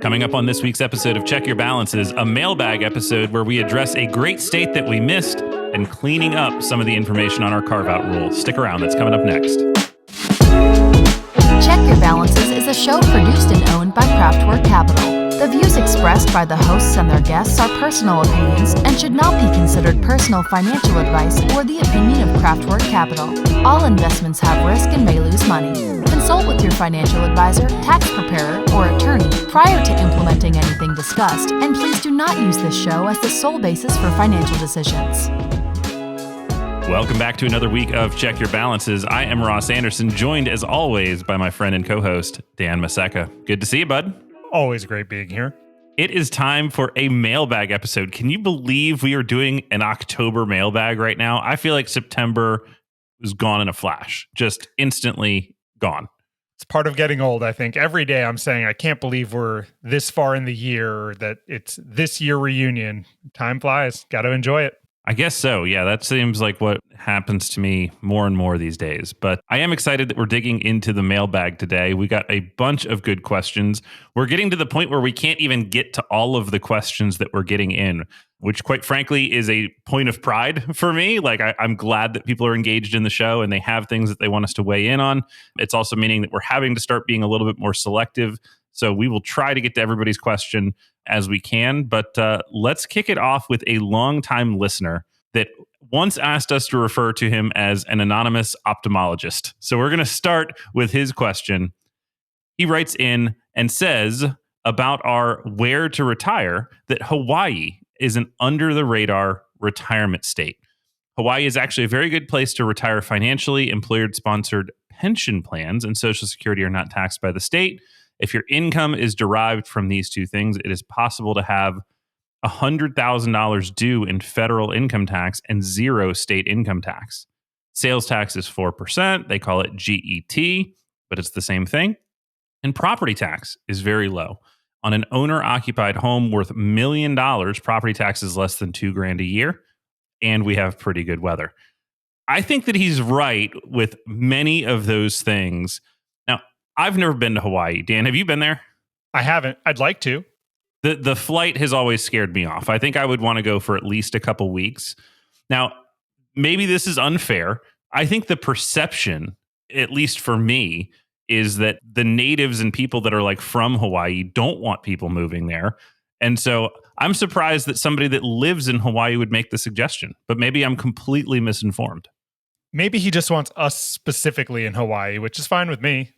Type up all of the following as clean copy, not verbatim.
Coming up on this week's episode of Check Your Balances, a mailbag episode where we address a great state that we missed and cleaning up some of the information on our carve-out rule. Stick around, that's coming up next. Check Your Balances is a show produced and owned by Craftwork Capital. The views expressed by the hosts and their guests are personal opinions and should not be considered personal financial advice or the opinion of Craftwork Capital. All investments have risk and may lose money. Consult with your financial advisor, tax preparer, or attorney prior to implementing anything discussed, and please do not use this show as the sole basis for financial decisions. Welcome back to another week of Check Your Balances. I am Ross Anderson, joined as always by my friend and co-host, Dan Maseka. Good to see you, bud. Always great being here. It is time for a mailbag episode. Can you believe we are doing an October mailbag right now? I feel like September was gone in a flash, just instantly gone. It's part of getting old, I think. Every day I'm saying, I can't believe we're this far in the year, that it's this year reunion. Time flies. Got to enjoy it. I guess so. Yeah, that seems like what happens to me more and more these days. But I am excited that we're digging into the mailbag today. We got a bunch of good questions. We're getting to the point where we can't even get to all of the questions that we're getting in, which quite frankly is a point of pride for me. Like I'm glad that people are engaged in the show and they have things that they want us to weigh in on. It's also meaning that we're having to start being a little bit more selective. So we will try to get to everybody's question as we can, but let's kick it off with a longtime listener that once asked us to refer to him as an anonymous ophthalmologist. So we're going to start with his question. He writes in and says about our where to retire that Hawaii is an under-the-radar retirement state. Hawaii is actually a very good place to retire financially. Employer-sponsored pension plans and Social Security are not taxed by the state. If your income is derived from these two things, it is possible to have $100,000 due in federal income tax and zero state income tax. Sales tax is 4%. They call it GET, but it's the same thing. And property tax is very low. On an owner-occupied home worth $1 million, property tax is less than $2,000 a year, and we have pretty good weather. I think that he's right with many of those things. Now, I've never been to Hawaii. Dan, have you been there? I haven't. I'd like to. The flight has always scared me off. I think I would want to go for at least a couple weeks. Now, maybe this is unfair. I think the perception, at least for me, is that the natives and people that are like from Hawaii don't want people moving there. And so I'm surprised that somebody that lives in Hawaii would make the suggestion, but maybe I'm completely misinformed. Maybe he just wants us specifically in Hawaii, which is fine with me.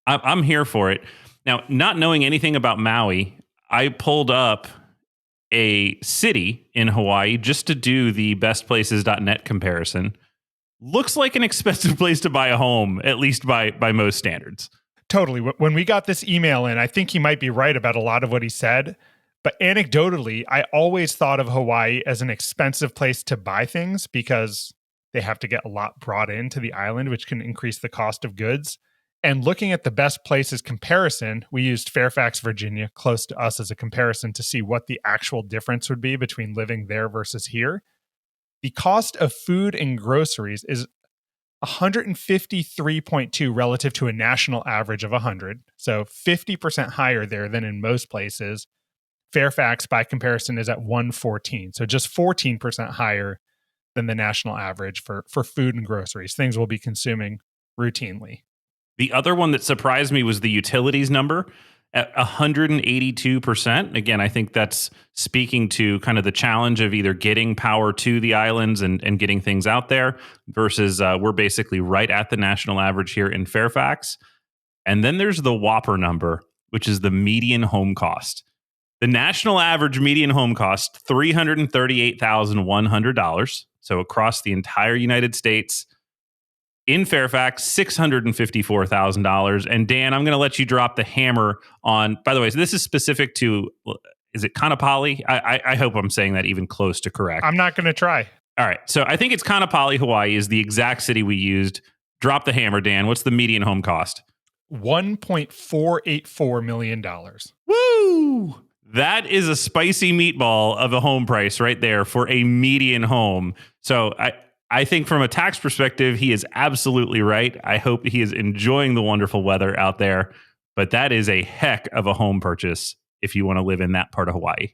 I'm here for it. Now, not knowing anything about Maui, I pulled up a city in Hawaii just to do the bestplaces.net comparison. Looks like an expensive place to buy a home, at least by most standards. Totally. When we got this email in, I think he might be right about a lot of what he said. But anecdotally, I always thought of Hawaii as an expensive place to buy things because they have to get a lot brought into the island, which can increase the cost of goods. And looking at the best places comparison, we used Fairfax, Virginia, close to us as a comparison to see what the actual difference would be between living there versus here. The cost of food and groceries is 153.2 relative to a national average of 100. So 50% higher there than in most places. Fairfax, by comparison, is at 114. So just 14% higher than the national average for food and groceries, things we'll be consuming routinely. The other one that surprised me was the utilities number at 182%. Again, I think that's speaking to kind of the challenge of either getting power to the islands and getting things out there versus we're basically right at the national average here in Fairfax. And then there's the Whopper number, which is the median home cost. The national average median home cost, $338,100. So across the entire United States. In Fairfax, $654,000. And Dan, I'm going to let you drop the hammer on, by the way, so this is specific to, is it Kaanapali? I hope I'm saying that even close to correct. I'm not going to try. All right. So I think it's Kaanapali, Hawaii is the exact city we used. Drop the hammer, Dan. What's the median home cost? $1.484 million. Woo! That is a spicy meatball of a home price right there for a median home. So I think from a tax perspective, he is absolutely right. I hope he is enjoying the wonderful weather out there, but that is a heck of a home purchase if you want to live in that part of Hawaii.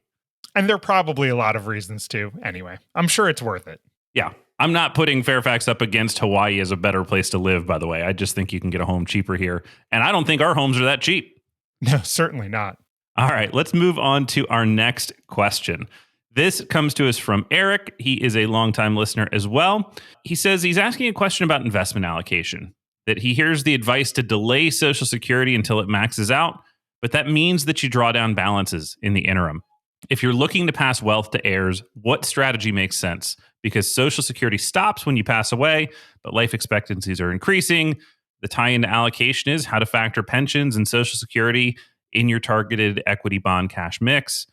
And there are probably a lot of reasons too. Anyway, I'm sure it's worth it. Yeah. I'm not putting Fairfax up against Hawaii as a better place to live, by the way. I just think you can get a home cheaper here. And I don't think our homes are that cheap. No, certainly not. All right, let's move on to our next question. This comes to us from Eric. He is a longtime listener as well. He says he's asking a question about investment allocation, that he hears the advice to delay Social Security until it maxes out, but that means that you draw down balances in the interim. If you're looking to pass wealth to heirs, what strategy makes sense? Because Social Security stops when you pass away, but life expectancies are increasing. The tie into allocation is how to factor pensions and Social Security in your targeted equity bond cash mix.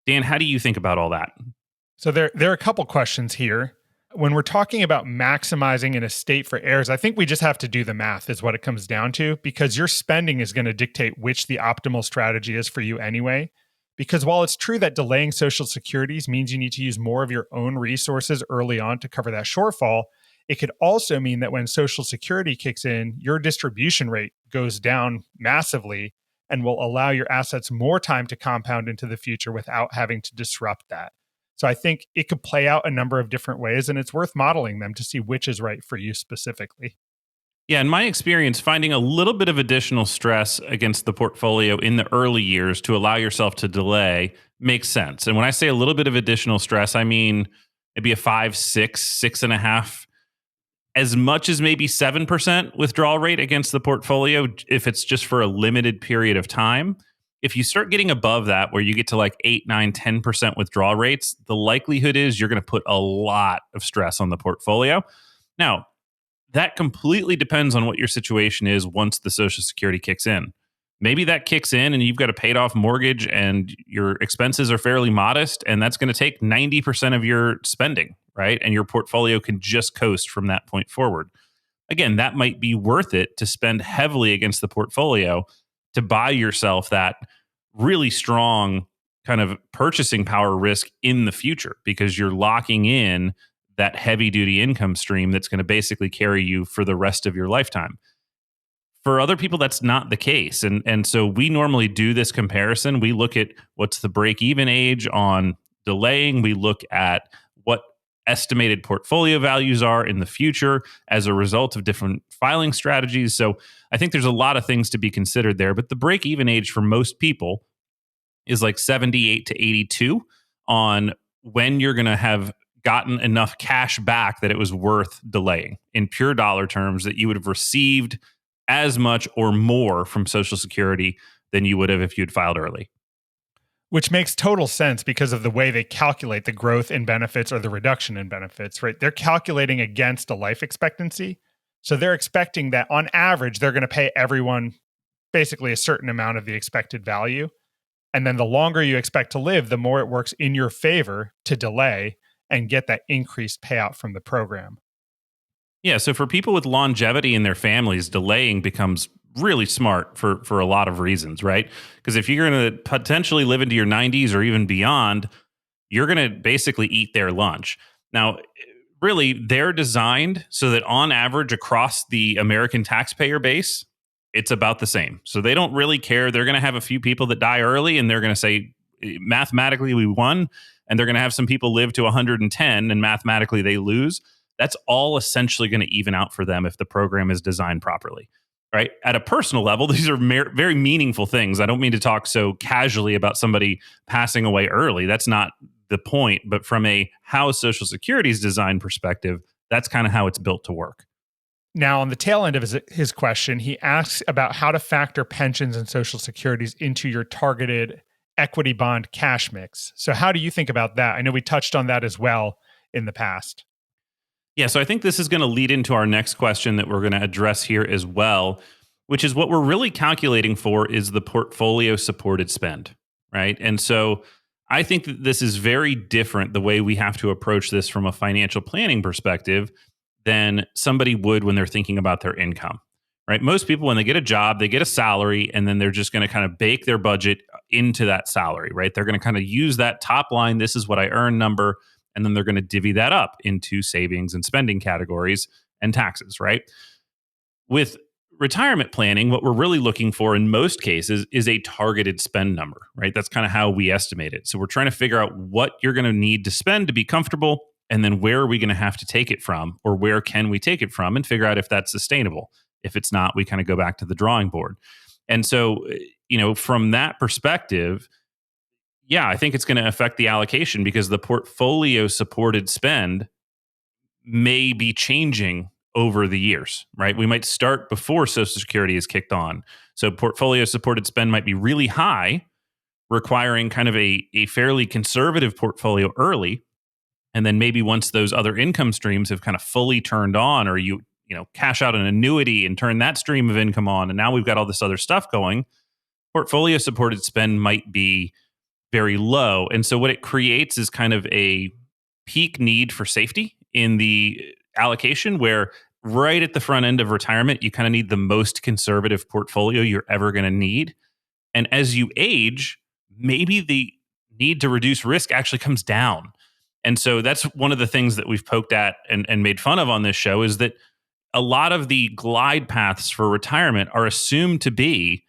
Dan, how do you think about all that? So there are a couple questions here. When we're talking about maximizing an estate for heirs, I think we just have to do the math is what it comes down to, because your spending is going to dictate which the optimal strategy is for you anyway. Because while it's true that delaying Social Securities means you need to use more of your own resources early on to cover that shortfall, it could also mean that when Social Security kicks in, your distribution rate goes down massively and will allow your assets more time to compound into the future without having to disrupt that. So I think it could play out a number of different ways, and it's worth modeling them to see which is right for you specifically. Yeah, in my experience, finding a little bit of additional stress against the portfolio in the early years to allow yourself to delay makes sense. And when I say a little bit of additional stress, I mean maybe a 5, 6, 6.5, as much as maybe 7% withdrawal rate against the portfolio if it's just for a limited period of time. If you start getting above that, where you get to like 8, 9, 10% withdrawal rates, the likelihood is you're going to put a lot of stress on the portfolio. Now, that completely depends on what your situation is once the Social Security kicks in. Maybe that kicks in and you've got a paid off mortgage and your expenses are fairly modest, and that's going to take 90% of your spending, right? And your portfolio can just coast from that point forward. Again, that might be worth it to spend heavily against the portfolio to buy yourself that really strong kind of purchasing power risk in the future, because you're locking in that heavy duty income stream that's going to basically carry you for the rest of your lifetime. For other people, that's not the case. And so we normally do this comparison. We look at what's the break even age on delaying. We look at what estimated portfolio values are in the future as a result of different filing strategies. So I think there's a lot of things to be considered there. But the break even age for most people is like 78 to 82 on when you're going to have gotten enough cash back that it was worth delaying in pure dollar terms, that you would have received as much or more from Social Security than you would have if you'd filed early. Which makes total sense because of the way they calculate the growth in benefits or the reduction in benefits, right? They're calculating against a life expectancy. So they're expecting that on average, they're going to pay everyone basically a certain amount of the expected value. And then the longer you expect to live, the more it works in your favor to delay and get that increased payout from the program. Yeah, so for people with longevity in their families, delaying becomes really smart for a lot of reasons, right? Because if you're going to potentially live into your 90s or even beyond, you're going to basically eat their lunch. Now, really, they're designed so that on average across the American taxpayer base, it's about the same. So they don't really care. They're going to have a few people that die early, and they're going to say, mathematically, we won. And they're going to have some people live to 110 and mathematically they lose. That's all essentially going to even out for them if the program is designed properly, right? At a personal level, these are very meaningful things. I don't mean to talk so casually about somebody passing away early. That's not the point. But from a how Social Security is designed perspective, that's kind of how it's built to work. Now, on the tail end of his question, he asks about how to factor pensions and Social Securities into your targeted equity bond cash mix. So how do you think about that? I know we touched on that as well in the past. Yeah, so I think this is going to lead into our next question that we're going to address here as well, which is what we're really calculating for is the portfolio supported spend, right? And so I think that this is very different the way we have to approach this from a financial planning perspective than somebody would when they're thinking about their income. Right? Most people, when they get a job, they get a salary, and then they're just going to kind of bake their budget into that salary, right? They're going to kind of use that top line, this is what I earn number, and then they're going to divvy that up into savings and spending categories and taxes, right? With retirement planning, what we're really looking for in most cases is a targeted spend number, right? That's kind of how we estimate it. So we're trying to figure out what you're going to need to spend to be comfortable, and then where are we going to have to take it from, or where can we take it from, and figure out if that's sustainable. If it's not, we kind of go back to the drawing board. And so, from that perspective, yeah, I think it's going to affect the allocation because the portfolio supported spend may be changing over the years, right? We might start before Social Security is kicked on. So portfolio supported spend might be really high, requiring kind of a fairly conservative portfolio early. And then maybe once those other income streams have kind of fully turned on, or you cash out an annuity and turn that stream of income on, and now we've got all this other stuff going, portfolio supported spend might be very low. And so what it creates is kind of a peak need for safety in the allocation, where right at the front end of retirement, you kind of need the most conservative portfolio you're ever going to need. And as you age, maybe the need to reduce risk actually comes down. And so that's one of the things that we've poked at and made fun of on this show, is that a lot of the glide paths for retirement are assumed to be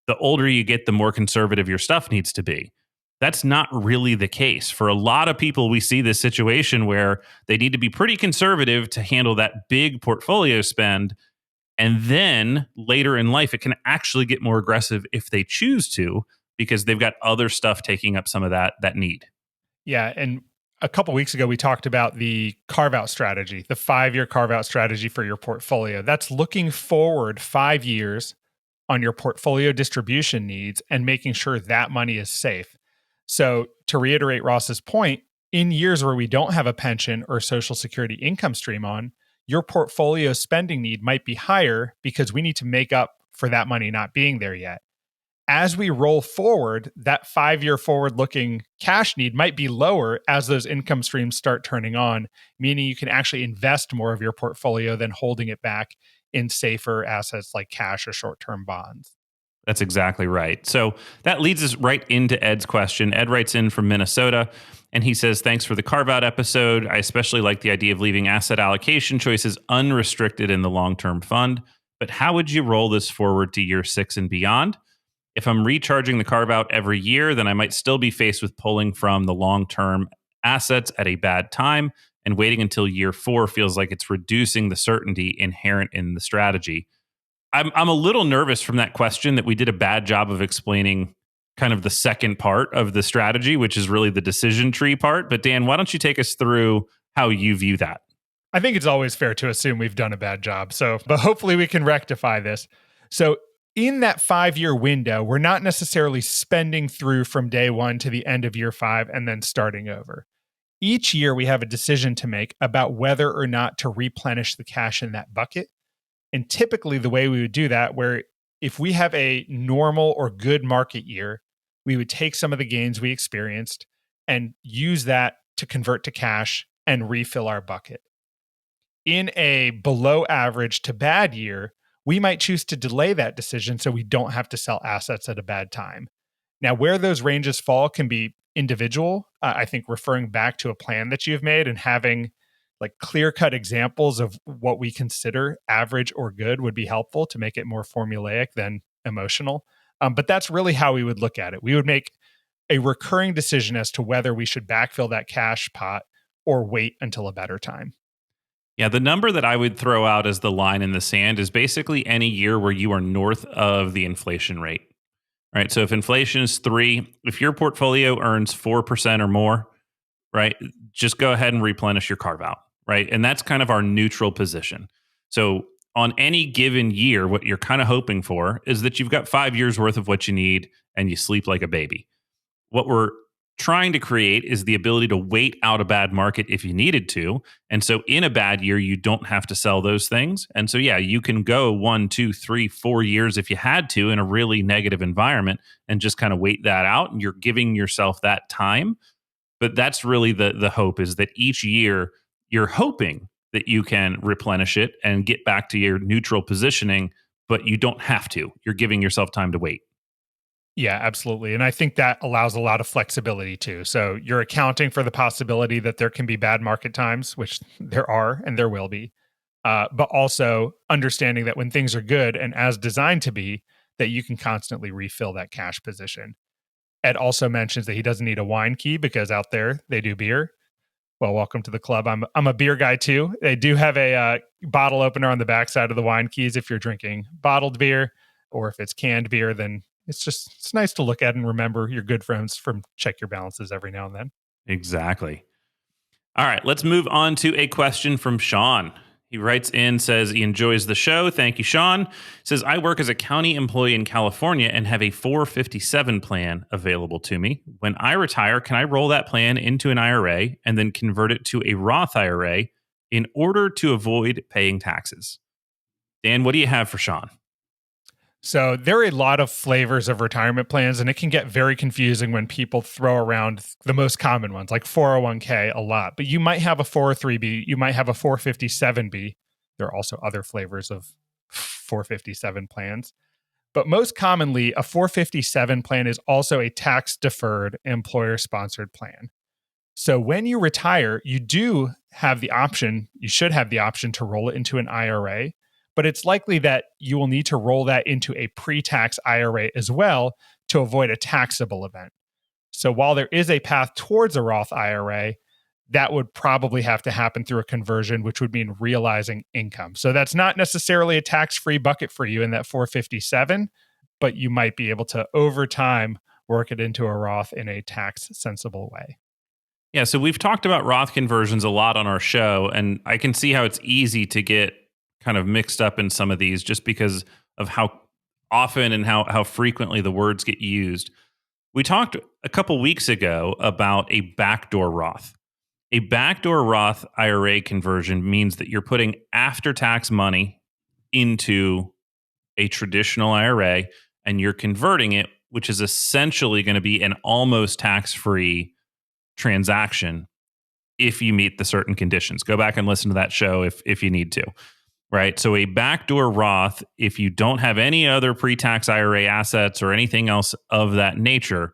the older you get, the more conservative your stuff needs to be. That's not really the case. For a lot of people, we see this situation where they need to be pretty conservative to handle that big portfolio spend. And then later in life, it can actually get more aggressive if they choose to, because they've got other stuff taking up some of that need. Yeah. And a couple weeks ago, we talked about the carve out strategy, the 5-year carve out strategy for your portfolio. That's looking forward 5 years on your portfolio distribution needs and making sure that money is safe. So to reiterate Ross's point, in years where we don't have a pension or Social Security income stream on, your portfolio spending need might be higher because we need to make up for that money not being there yet. As we roll forward, that 5-year forward-looking cash need might be lower as those income streams start turning on, meaning you can actually invest more of your portfolio than holding it back in safer assets like cash or short-term bonds. That's exactly right. So that leads us right into Ed's question. Ed writes in from Minnesota, and he says, thanks for the carve out episode. I especially like the idea of leaving asset allocation choices unrestricted in the long-term fund. But how would you roll this forward to year 6 and beyond? If I'm recharging the carve out every year, then I might still be faced with pulling from the long-term assets at a bad time, and waiting until year 4 feels like it's reducing the certainty inherent in the strategy. I'm a little nervous from that question that we did a bad job of explaining kind of the second part of the strategy, which is really the decision tree part. But Dan, why don't you take us through how you view that? I think it's always fair to assume we've done a bad job. But hopefully we can rectify this. So in that 5-year window, we're not necessarily spending through from day 1 to the end of year 5 and then starting over. Each year we have a decision to make about whether or not to replenish the cash in that bucket. And typically the way we would do that, where if we have a normal or good market year, we would take some of the gains we experienced and use that to convert to cash and refill our bucket. In a below average to bad year, we might choose to delay that decision so we don't have to sell assets at a bad time. Now, where those ranges fall can be individual. I think referring back to a plan that you've made and having like clear-cut examples of what we consider average or good would be helpful to make it more formulaic than emotional. But that's really how we would look at it. We would make a recurring decision as to whether we should backfill that cash pot or wait until a better time. Yeah, the number that I would throw out as the line in the sand is basically any year where you are north of the inflation rate. Right. So if inflation is 3, if your portfolio earns 4% or more, right, just go ahead and replenish your carve out. Right. And that's kind of our neutral position. So on any given year, what you're kind of hoping for is that you've got 5 years worth of what you need and you sleep like a baby. What we're trying to create is the ability to wait out a bad market if you needed to. And so in a bad year, you don't have to sell those things. And so, yeah, you can go 1, 2, 3, 4 years if you had to in a really negative environment and just kind of wait that out. And you're giving yourself that time. But that's really the hope, is that each year you're hoping that you can replenish it and get back to your neutral positioning, but you don't have to. You're giving yourself time to wait. Yeah, absolutely. And I think that allows a lot of flexibility too. So you're accounting for the possibility that there can be bad market times, which there are and there will be. but also understanding that when things are good and as designed to be, that you can constantly refill that cash position. Ed also mentions that he doesn't need a wine key because out there they do beer. Well, welcome to the club. I'm a beer guy too. They do have a bottle opener on the backside of the wine keys if you're drinking bottled beer, or if it's canned beer, then it's nice to look at and remember your good friends from check your balances every now and then. Exactly. All right, let's move on to a question from Sean. He writes in, says he enjoys the show. Thank you, Sean. Says, I work as a county employee in California and have a 457 plan available to me. When I retire, can I roll that plan into an IRA and then convert it to a Roth IRA in order to avoid paying taxes? Dan, what do you have for Sean? So there are a lot of flavors of retirement plans, and it can get very confusing when people throw around the most common ones, like 401k a lot. But you might have a 403b, you might have a 457b. There are also other flavors of 457 plans. But most commonly, a 457 plan is also a tax-deferred employer-sponsored plan. So when you retire, you do have the option, you should have the option to roll it into an IRA, but it's likely that you will need to roll that into a pre-tax IRA as well to avoid a taxable event. So while there is a path towards a Roth IRA, that would probably have to happen through a conversion, which would mean realizing income. So that's not necessarily a tax-free bucket for you in that 457, but you might be able to, over time, work it into a Roth in a tax-sensible way. Yeah, so we've talked about Roth conversions a lot on our show, and I can see how it's easy to get kind of mixed up in some of these just because of how often and how frequently the words get used. We talked a couple weeks ago about a backdoor Roth. A backdoor Roth IRA conversion means that you're putting after-tax money into a traditional IRA and you're converting it, which is essentially going to be an almost tax-free transaction if you meet the certain conditions. Go back and listen to that show if you need to. Right. So a backdoor Roth, if you don't have any other pre-tax IRA assets or anything else of that nature,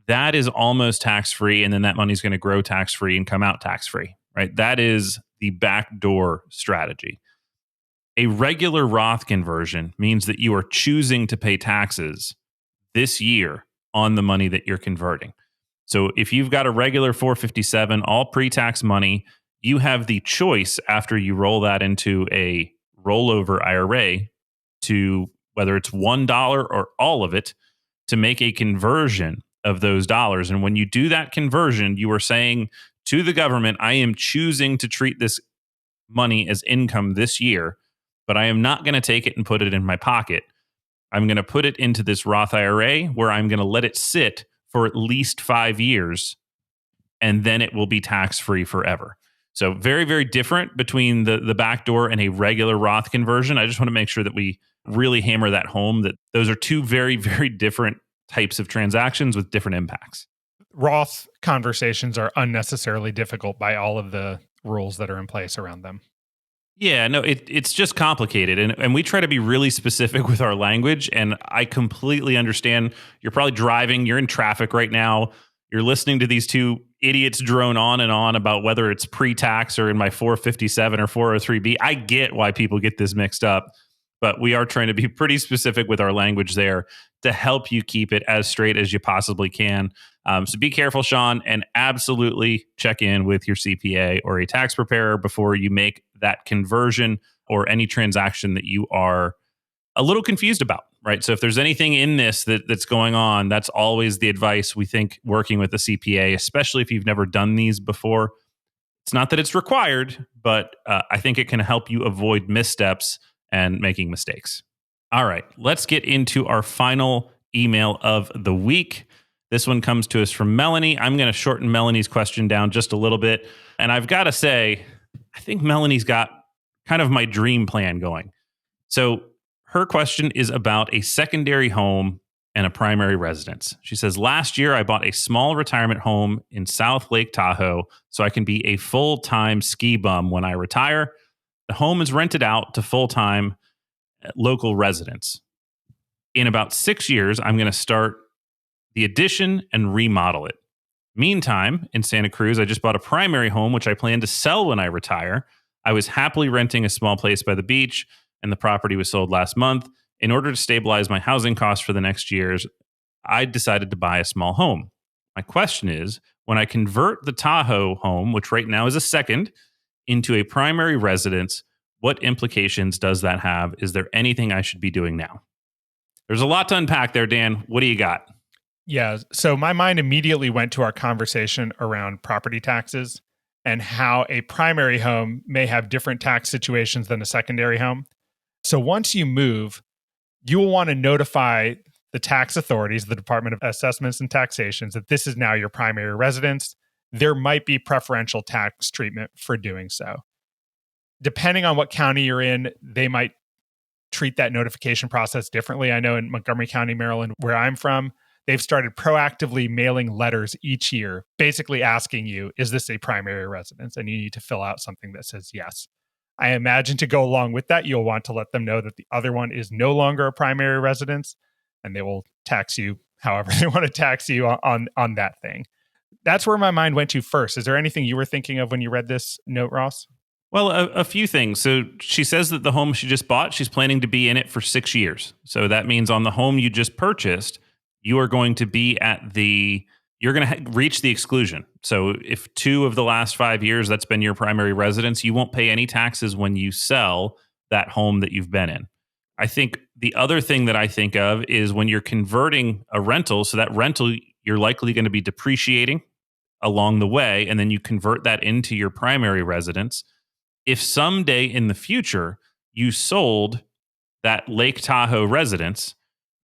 that is almost tax-free. And then that money is going to grow tax-free and come out tax-free. Right. That is the backdoor strategy. A regular Roth conversion means that you are choosing to pay taxes this year on the money that you're converting. So if you've got a regular 457, all pre-tax money, you have the choice after you roll that into a rollover IRA to, whether it's $1 or all of it, to make a conversion of those dollars. And when you do that conversion, you are saying to the government, I am choosing to treat this money as income this year, but I am not going to take it and put it in my pocket. I'm going to put it into this Roth IRA where I'm going to let it sit for at least 5 years, and then it will be tax-free forever. So very, very different between the backdoor and a regular Roth conversion. I just want to make sure that we really hammer that home, that those are two very, very different types of transactions with different impacts. Roth conversations are unnecessarily difficult by all of the rules that are in place around them. Yeah, no, it's just complicated. And we try to be really specific with our language. And I completely understand. You're probably driving, you're in traffic right now. You're listening to these two idiots drone on and on about whether it's pre-tax or in my 457 or 403B. I get why people get this mixed up, but we are trying to be pretty specific with our language there to help you keep it as straight as you possibly can. So be careful, Sean, and absolutely check in with your CPA or a tax preparer before you make that conversion or any transaction that you are a little confused about, right? So if there's anything in this that's going on, that's always the advice we think working with a CPA, especially if you've never done these before. It's not that it's required, but I think it can help you avoid missteps and making mistakes. All right, let's get into our final email of the week. This one comes to us from Melanie. I'm going to shorten Melanie's question down just a little bit. And I've got to say, I think Melanie's got kind of my dream plan going. So her question is about a secondary home and a primary residence. She says, last year I bought a small retirement home in South Lake Tahoe so I can be a full-time ski bum when I retire. The home is rented out to full-time local residents. In about 6 years, I'm going to start the addition and remodel it. Meantime, in Santa Cruz, I just bought a primary home, which I plan to sell when I retire. I was happily renting a small place by the beach, and the property was sold last month. In order to stabilize my housing costs for the next years, I decided to buy a small home. My question is, when I convert the Tahoe home, which right now is a second, into a primary residence, what implications does that have? Is there anything I should be doing now? There's a lot to unpack there, Dan. What do you got? Yeah. So my mind immediately went to our conversation around property taxes and how a primary home may have different tax situations than a secondary home. So once you move, you will want to notify the tax authorities, the Department of Assessments and Taxations, that this is now your primary residence. There might be preferential tax treatment for doing so. Depending on what county you're in, they might treat that notification process differently. I know in Montgomery County, Maryland, where I'm from, they've started proactively mailing letters each year, basically asking you, is this a primary residence? And you need to fill out something that says yes. I imagine to go along with that, you'll want to let them know that the other one is no longer a primary residence, and they will tax you however they want to tax you on that thing. That's where my mind went to first. Is there anything you were thinking of when you read this note, Ross? Well, a few things. So she says that the home she just bought, she's planning to be in it for 6 years. So that means on the home you just purchased, you are going to be you're going to reach the exclusion. So if 2 of the last 5 years, that's been your primary residence, you won't pay any taxes when you sell that home that you've been in. I think the other thing that I think of is when you're converting a rental, so that rental, you're likely going to be depreciating along the way, and then you convert that into your primary residence. If someday in the future you sold that Lake Tahoe residence,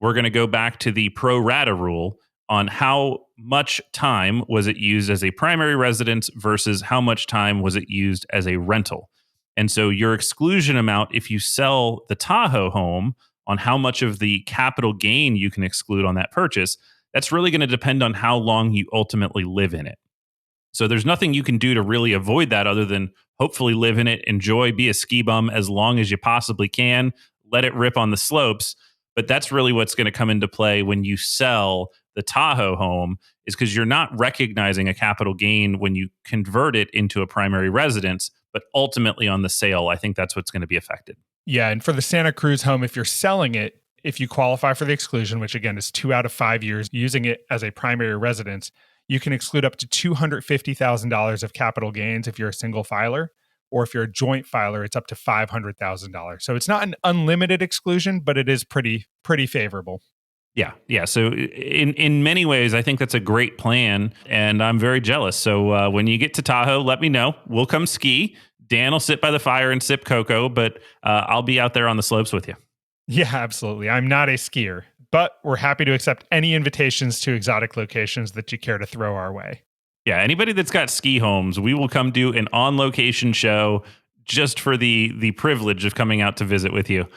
we're going to go back to the pro rata rule on how much time was it used as a primary residence versus how much time was it used as a rental. And so your exclusion amount, if you sell the Tahoe home, on how much of the capital gain you can exclude on that purchase, that's really going to depend on how long you ultimately live in it. So there's nothing you can do to really avoid that other than hopefully live in it, enjoy, be a ski bum as long as you possibly can, let it rip on the slopes. But that's really what's going to come into play when you sell the Tahoe home, is because you're not recognizing a capital gain when you convert it into a primary residence, but ultimately on the sale, I think that's what's going to be affected. Yeah. And for the Santa Cruz home, if you're selling it, if you qualify for the exclusion, which again is 2 out of 5 years using it as a primary residence, you can exclude up to $250,000 of capital gains if you're a single filer, or if you're a joint filer, it's up to $500,000. So it's not an unlimited exclusion, but it is pretty favorable. Yeah. So in many ways, I think that's a great plan, and I'm very jealous. So when you get to Tahoe, let me know. We'll come ski. Dan will sit by the fire and sip cocoa, but I'll be out there on the slopes with you. Yeah, absolutely. I'm not a skier, but we're happy to accept any invitations to exotic locations that you care to throw our way. Yeah, anybody that's got ski homes, we will come do an on-location show just for the privilege of coming out to visit with you.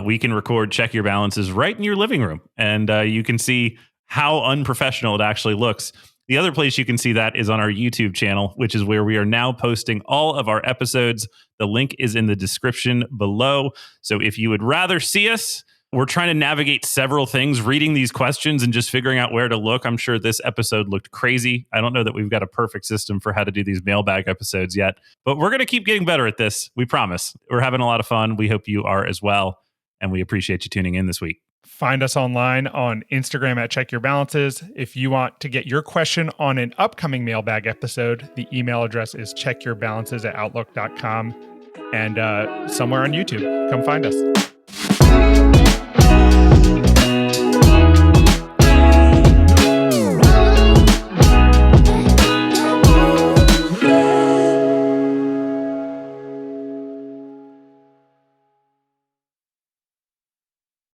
We can record Check Your Balances right in your living room, and you can see how unprofessional it actually looks. The other place you can see that is on our YouTube channel, which is where we are now posting all of our episodes. The link is in the description below. So if you would rather see us, we're trying to navigate several things, reading these questions and just figuring out where to look. I'm sure this episode looked crazy. I don't know that we've got a perfect system for how to do these mailbag episodes yet, but we're going to keep getting better at this. We promise. We're having a lot of fun. We hope you are as well. And we appreciate you tuning in this week. Find us online on Instagram at Check Your Balances. If you want to get your question on an upcoming mailbag episode, the email address is checkyourbalances@outlook.com, and somewhere on YouTube. Come find us.